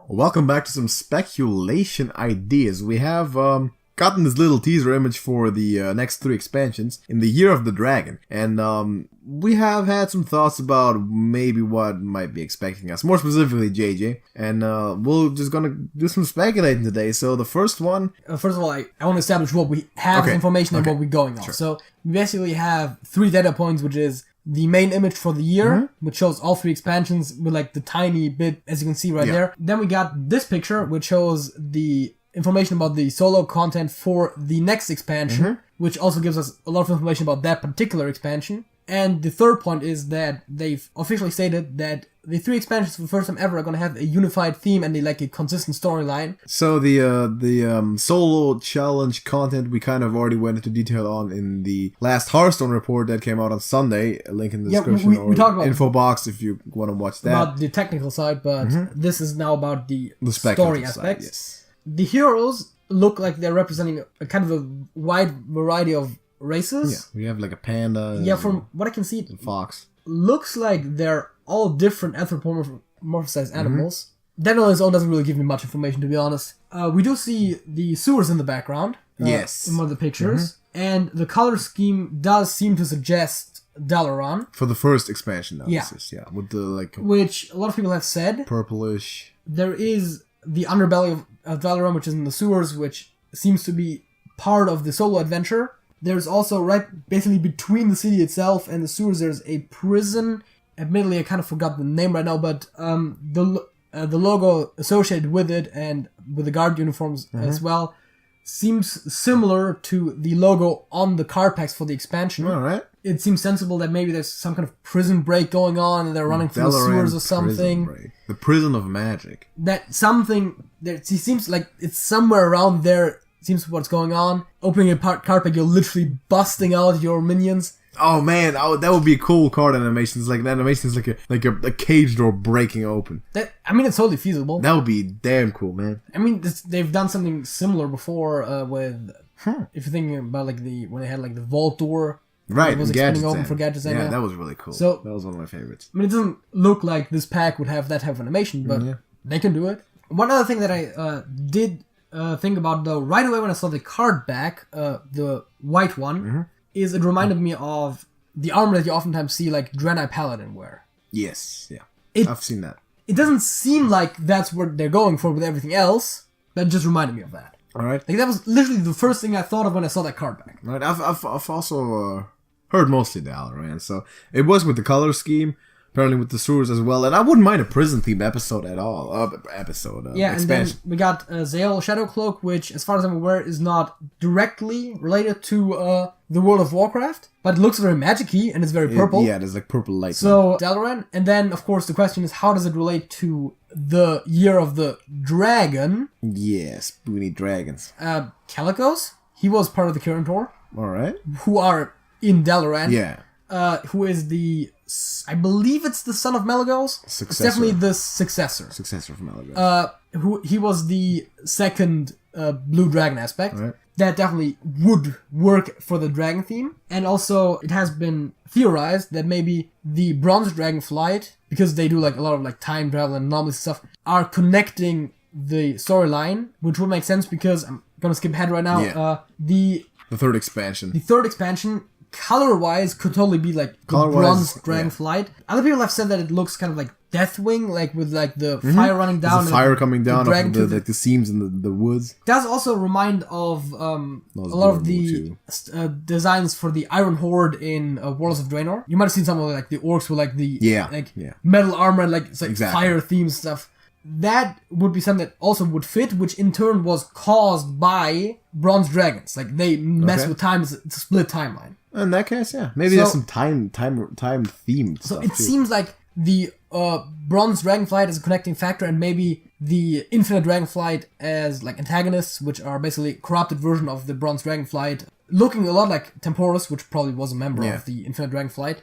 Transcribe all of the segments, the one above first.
Welcome back to some speculation ideas. We have gotten this little teaser image for the next 3 expansions in the Year of the Dragon, and we have had some thoughts about maybe what might be expecting us, more specifically JJ, and we're just gonna do some speculating today. So the first one... First of all, I want to establish what we have as information and what we're going on. Sure. So we basically have 3 data points, which is the main image for the year, which shows all 3 expansions with like the tiny bit, as you can see right there. Then we got this picture, which shows the information about the solo content for the next expansion, which also gives us a lot of information about that particular expansion. And the third point is that they've officially stated that the 3 expansions for the first time ever are going to have a unified theme and a consistent storyline. So the solo challenge content we kind of already went into detail on in the last Hearthstone report that came out on Sunday. A link in the description we talked about info box if you want to watch that. About the technical side, but this is now about the story aspects. Yes. The heroes look like they're representing a kind of a wide variety of races. Yeah, we have like a panda. Yeah, from what I can see, a fox. Looks like they're all different anthropomorphized animals. That on its own doesn't really give me much information, to be honest. We do see the sewers in the background. Yes. In one of the pictures. And the color scheme does seem to suggest Dalaran. For the first expansion analysis, yeah. With the which a lot of people have said. Purplish. There is the underbelly of Dalaran, which is in the sewers, which seems to be part of the solo adventure. There's also, right basically between the city itself and the sewers, there's a prison. Admittedly, I kind of forgot the name right now, but the logo associated with it and with the guard uniforms as well seems similar to the logo on the card packs for the expansion. All right. It seems sensible that maybe there's some kind of prison break going on and they're running through the sewers or something. The prison of magic. That something, it seems like it's somewhere around there. Seems what's going on. Opening a card pack, you're literally busting out your minions. Oh man, that would be a cool card animation. It's like the animation is like a cage door breaking open. It's totally feasible. That would be damn cool, man. I mean, they've done something similar before with if you're thinking about when they had the vault door. Right, it was expanding open for gadgets. Yeah, that was really cool. So that was one of my favorites. I mean, it doesn't look like this pack would have that type of animation, but they can do it. One other thing that I did think about though right away when I saw the card back, the white one, is it reminded me of the armor that you oftentimes see Draenei Paladin wear. Yes, yeah. I've seen that. It doesn't seem like that's what they're going for with everything else, but it just reminded me of that. Alright. That was literally the first thing I thought of when I saw that card back. Right, I've also heard mostly Dalaran, so it was with the color scheme, apparently with the sewers as well, and I wouldn't mind a prison-themed episode at all. Expansion. And then we got Zael Shadowcloak, which, as far as I'm aware, is not directly related to the World of Warcraft, but it looks very magic-y, and it's very purple. There's purple light. So, Dalaran, and then, of course, the question is, how does it relate to the Year of the Dragon? Yes, we need dragons. Calicos, he was part of the Kirin Alright. Who are in Dalaran. Yeah. Who is I believe it's the son of Melagos. Successor. It's definitely the successor. Successor of Melagos. He was the second blue dragon aspect. Right. That definitely would work for the dragon theme. And also, it has been theorized that maybe the bronze dragon flight, because they do a lot of time travel and anomalous stuff, are connecting the storyline, which would make sense because I'm gonna skip ahead right now. Yeah. The third expansion. The third expansion, color-wise, could totally be the bronze dragon flight. Other people have said that it looks kind of like Deathwing, with the fire running down. The fire coming down off the seams in the woods. It does also remind of a lot of the designs for the Iron Horde in Warlords of Dreanor. You might have seen some of the orcs with the metal armor and exactly. Fire themed stuff. That would be something that also would fit, which in turn was caused by bronze dragons. They mess with time. It's a split timeline. In that case, yeah. Maybe there's some time themed stuff. So it seems like the bronze dragonflight is a connecting factor, and maybe the infinite dragonflight as antagonists, which are basically a corrupted version of the bronze dragonflight, looking a lot like Temporus, which probably was a member of the infinite dragonflight.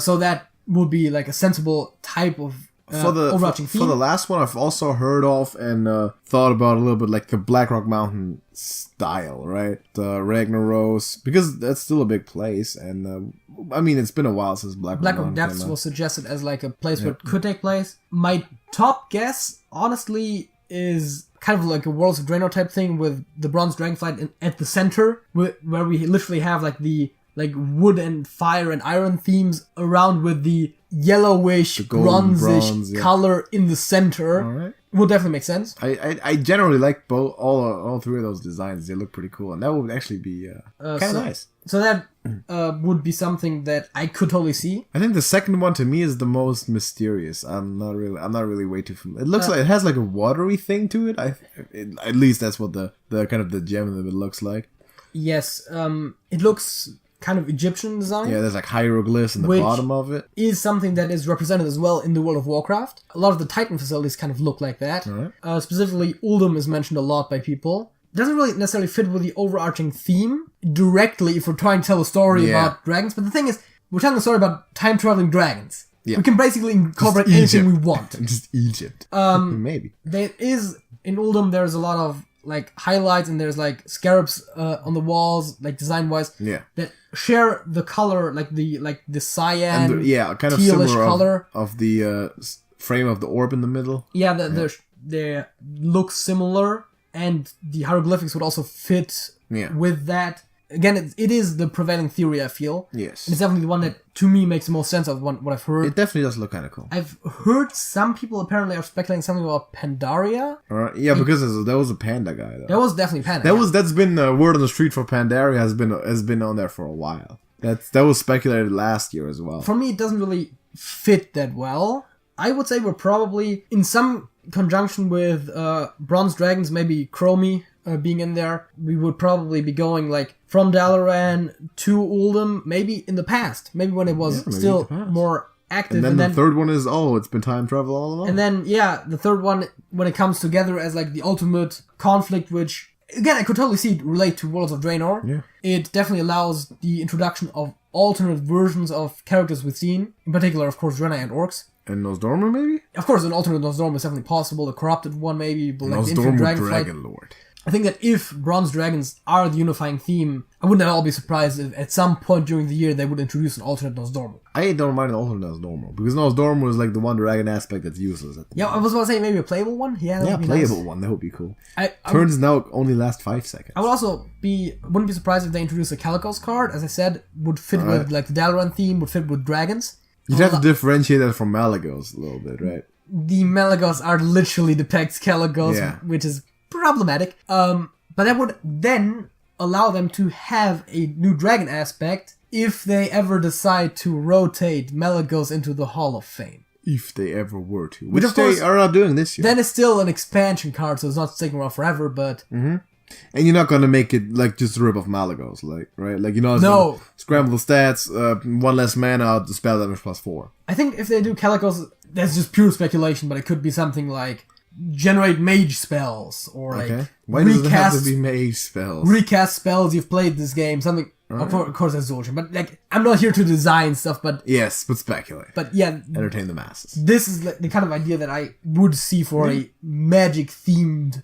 So that would be a sensible type of overarching theme. For the last one, I've also heard of and thought about a little bit the Blackrock Mountain style, right? The Ragnaros, because that's still a big place, and I mean, it's been a while since Blackrock Depths was suggested as a place where it could take place. My top guess, honestly, is kind of like a Warlords of Draenor type thing with the bronze dragonflight at the center, where we literally have like the wood and fire and iron themes around with the yellowish, bronzish color in the center. All right. Would definitely make sense. I generally like all three of those designs. They look pretty cool, and that would actually be kind of nice. So that would be something that I could totally see. I think the second one to me is the most mysterious. I'm not really way too familiar. It looks like it has like a watery thing to it. At least that's what the kind of the gem in it looks like. Yes, it looks kind of Egyptian design. Yeah, there's like hieroglyphs in the bottom of it. Is something that is represented as well in the World of Warcraft. A lot of the Titan facilities kind of look like that. Right. Specifically, Uldum is mentioned a lot by people. It doesn't really necessarily fit with the overarching theme directly if we're trying to tell a story about dragons. But the thing is, we're telling a story about time-traveling dragons. Yeah. We can basically incorporate anything we want. Just Egypt. Maybe. There is, in Uldum, there's a lot of like highlights, and there's like scarabs on the walls, like design wise, that share the color, like the cyan, and kind of tealish similar color of the frame of the orb in the middle. Yeah, they look similar, and the hieroglyphics would also fit with that. Again, it is the prevailing theory, I feel. Yes. And it's definitely the one that, to me, makes the most sense of what I've heard. It definitely does look kind of cool. I've heard some people apparently are speculating something about Pandaria. Yeah, because there was a panda guy, though. There was definitely Panda. That's been word on the street for Pandaria has been on there for a while. That was speculated last year as well. For me, it doesn't really fit that well. I would say we're probably, in some conjunction with Bronze Dragons, maybe Chromie, being in there, we would probably be going like from Dalaran to Uldum, maybe in the past, maybe when it was still more active. And then the third one is it's been time travel all along. And then the third one, when it comes together as like the ultimate conflict, which again I could totally see it relate to Warlords of Draenor. Yeah. It definitely allows the introduction of alternate versions of characters we've seen, in particular, of course, Draenei and orcs. And Nosdormu, maybe? Of course, an alternate Nosdormu is definitely possible. A corrupted one, maybe, but like the Nosdormu Dragonflight. Dragon Lord. I think that if Bronze Dragons are the unifying theme, I wouldn't at all be surprised if at some point during the year they would introduce an alternate Nosdormu. I don't mind an alternate Nosdormu, because Nosdormu is like the one dragon aspect that's useless. I was about to say maybe a playable one. Yeah, that would be playable nice. one. That would be cool. Turns now only last 5 seconds. I would also wouldn't be surprised if they introduce a Calicos card. As I said, would fit with like the Dalaran theme, would fit with dragons. You'd have to differentiate that from Malagos a little bit, right? The Malagos are literally depicts Calicos, which is problematic. But that would then allow them to have a new dragon aspect if they ever decide to rotate Malagos into the Hall of Fame. If they ever were to. Which they are not doing this year. Then it's still an expansion card, so it's not sticking around forever, but... Mm-hmm. And you're not gonna make it like just a rip of Malagos, like, right? Like, no. Scramble the stats, one less mana, the spell damage +4. I think if they do Calicos, that's just pure speculation, but it could be something like generate mage spells, or like why does it have to be mage spells? Recast spells you've played this game, something. Right. Of course, that's Zul'jin, but like I'm not here to design stuff, but yes, but speculate. But yeah, entertain the masses. This is the kind of idea that I would see for a magic themed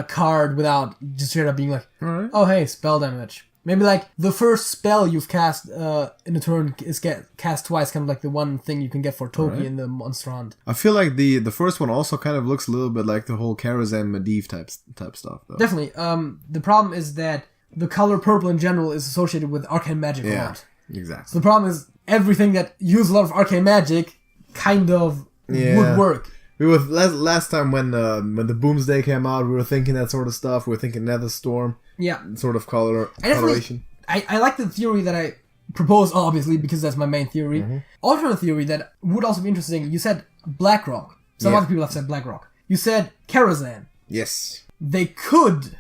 card without just straight up being like, oh hey, spell damage. Maybe like the first spell you've cast in a turn is cast twice, kind of like the one thing you can get for Toki in the Monster Hunt. I feel like the first one also kind of looks a little bit like the whole Karazhan Medivh type stuff, though. Definitely. The problem is that the color purple in general is associated with arcane magic a lot. Exactly. So the problem is everything that uses a lot of arcane magic kind of would work. We were last time when the Boomsday came out, we were thinking that sort of stuff. We were thinking Netherstorm. Yeah. Sort of coloration. I like the theory that I propose, obviously, because that's my main theory. Mm-hmm. Alternate theory that would also be interesting. You said Blackrock. Some other people have said Blackrock. You said Karazhan. Yes. They could,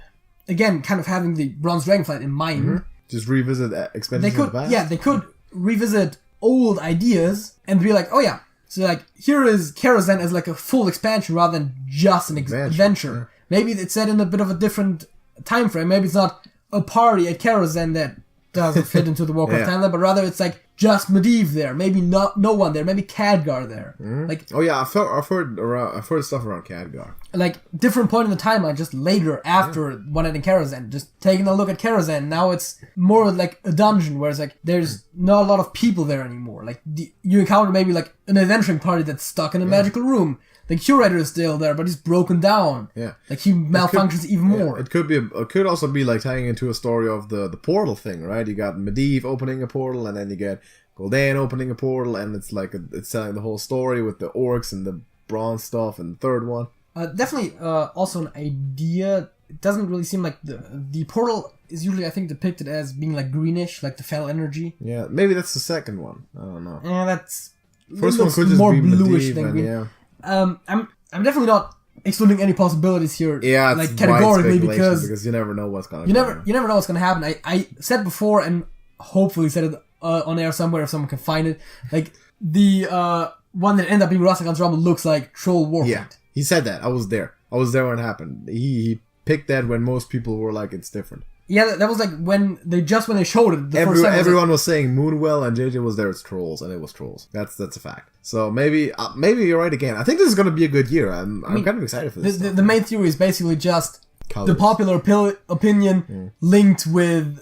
again, kind of having the Bronze Dragonflight in mind. Just revisit expansions in the past. Yeah, they could revisit old ideas and be like, oh yeah, so like here is Karazhan as like a full expansion rather than just an adventure. Yeah. Maybe it's set in a bit of a different time frame. Maybe it's not a party at Karazhan that doesn't fit into the Warcraft timeline, but rather it's like just Medivh there. Maybe no one there. Maybe Khadgar there. Mm-hmm. Like, oh yeah, I've heard stuff around Khadgar. Like different point in the timeline, just later after One Night in Karazhan, just taking a look at Karazhan. Now it's more like a dungeon where it's like there's not a lot of people there anymore. Like you encounter maybe like an adventuring party that's stuck in a magical room. the curator is still there, but he's broken down. Yeah. Like he malfunctions even more. It could also be like tying into a story of the portal thing, right? You got Medivh opening a portal, and then you get Gul'dan opening a portal, and it's like it's telling the whole story with the orcs and the bronze stuff and the third one. Definitely also an idea. It doesn't really seem like the portal is usually, I think, depicted as being like greenish, like the fell energy. Yeah, maybe that's the second one. I don't know. Yeah, that's first one could just more be bluish Medivh, than green. yeah. I'm definitely not excluding any possibilities here. Yeah, like categorically because you never know what's gonna. You never know what's gonna happen. I said before, and hopefully said it on air somewhere if someone can find it. Like the one that ended up being Rastakan's Rumble looks like Troll Warpaint. Yeah, he said that. I was there when it happened. He picked that when most people were like, it's different. Yeah, that was like when they showed it. First time everyone was saying Moonwell, and JJ was there. It's trolls, and it was trolls. That's a fact. So maybe you're right again. I think this is gonna be a good year. I'm kind of excited for this. The main theory is basically just the popular opinion linked with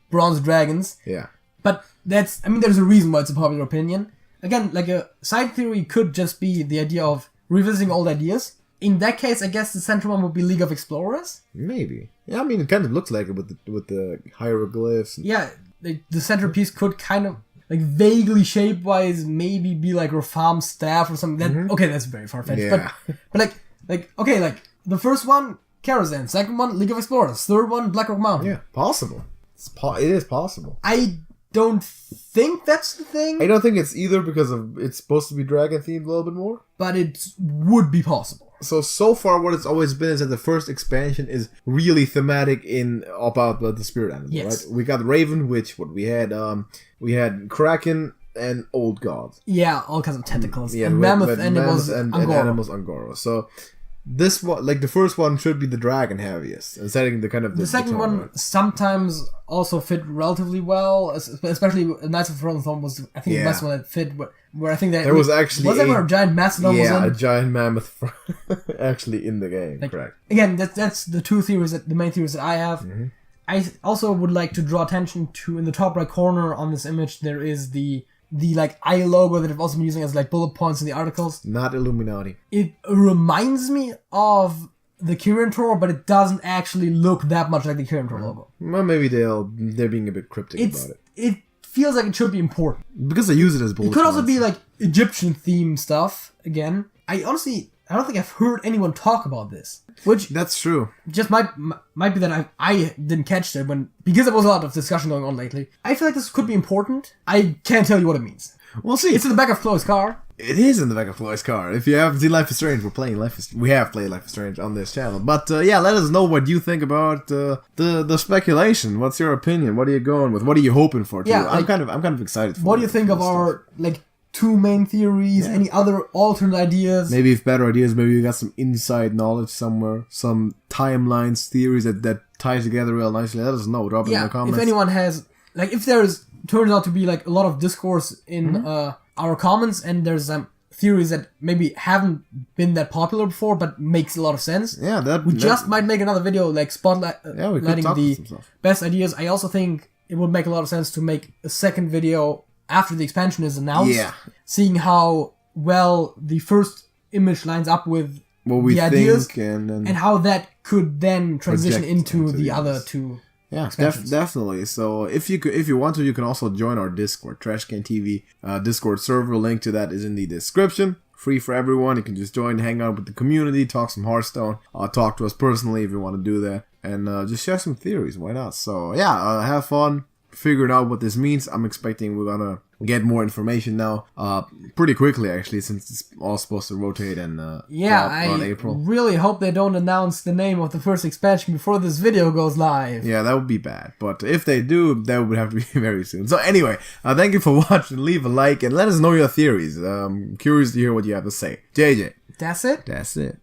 bronze dragons. Yeah, but there's a reason why it's a popular opinion. Again, like a side theory could just be the idea of revisiting old ideas. In that case, I guess the central one would be League of Explorers. Maybe. Yeah, I mean, it kind of looks like it with the hieroglyphs. Yeah, the centerpiece could kind of, like, vaguely shape-wise maybe be like Rafam's staff or something. That Okay, that's very far-fetched. Yeah. But the first one, Karazhan. Second one, League of Explorers. Third one, Blackrock Mountain. Yeah, possible. It is possible. I don't think that's the thing. I don't think it's either because it's supposed to be dragon themed a little bit more. But it would be possible. So far what it's always been is that the first expansion is really thematic about the spirit animal, yes. right? We got Raven, we had Kraken and Old Gods. Yeah, all kinds of tentacles. Yeah, and Mammoth animals and animals Angora. So this one, like the first one, should be the dragon heaviest, and setting the kind of the second one right? sometimes also fit relatively well, especially Knights of the Throne Throne was I think the best one that fit. Where I think that there was actually a giant mastodon was in? a giant mammoth actually in the game. Like, correct. Again, that's the the main theories that I have. Mm-hmm. I also would like to draw attention to in the top right corner on this image there is the like eye logo that I've also been using as like bullet points in the articles. Not Illuminati. It reminds me of the Kyrian Tor, but it doesn't actually look that much like the Kyrian Tor logo. Well, maybe they're being a bit cryptic about it. It feels like it should be important because they use it as bullet points. It could also be like Egyptian theme stuff again. I don't think I've heard anyone talk about this. Which that's true. Just might be that I didn't catch it because there was a lot of discussion going on lately. I feel like this could be important. I can't tell you what it means. We'll see. It's in the back of Chloe's car. It is in the back of Chloe's car. If you haven't seen Life is Strange, we have played Life is Strange on this channel. But yeah, let us know what you think about the speculation. What's your opinion? What are you going with? What are you hoping for? Too? Yeah, I'm kind of excited. What do you think of our like two main theories? Yeah. Any other alternate ideas? Maybe if better ideas. Maybe you got some inside knowledge somewhere, some timelines, theories that tie together real nicely. Let us know. Drop it in the comments. If anyone has if turns out to be like a lot of discourse in our comments, and there's theories that maybe haven't been that popular before, but makes a lot of sense. Yeah, we just might make another video like spotlighting the best ideas. I also think it would make a lot of sense to make a second video after the expansion is announced. Yeah, seeing how well the first image lines up with what we the think ideas and how that could then transition into the other two. Yeah, definitely. So if you want to, you can also join our Discord, TrashcanTV Discord server. Link to that is in the description. Free for everyone. You can just join, hang out with the community, talk some Hearthstone, talk to us personally if you want to do that, and just share some theories. Why not? So yeah, have fun figuring out what this means. I'm expecting we're gonna get more information now pretty quickly, actually, since it's all supposed to rotate and around April. Really hope they don't announce the name of the first expansion before this video goes live. Yeah, that would be bad, but if they do, that would have to be very soon. So anyway, thank you for watching. Leave a like and let us know your theories. I'm curious to hear what you have to say. JJ. That's it? That's it.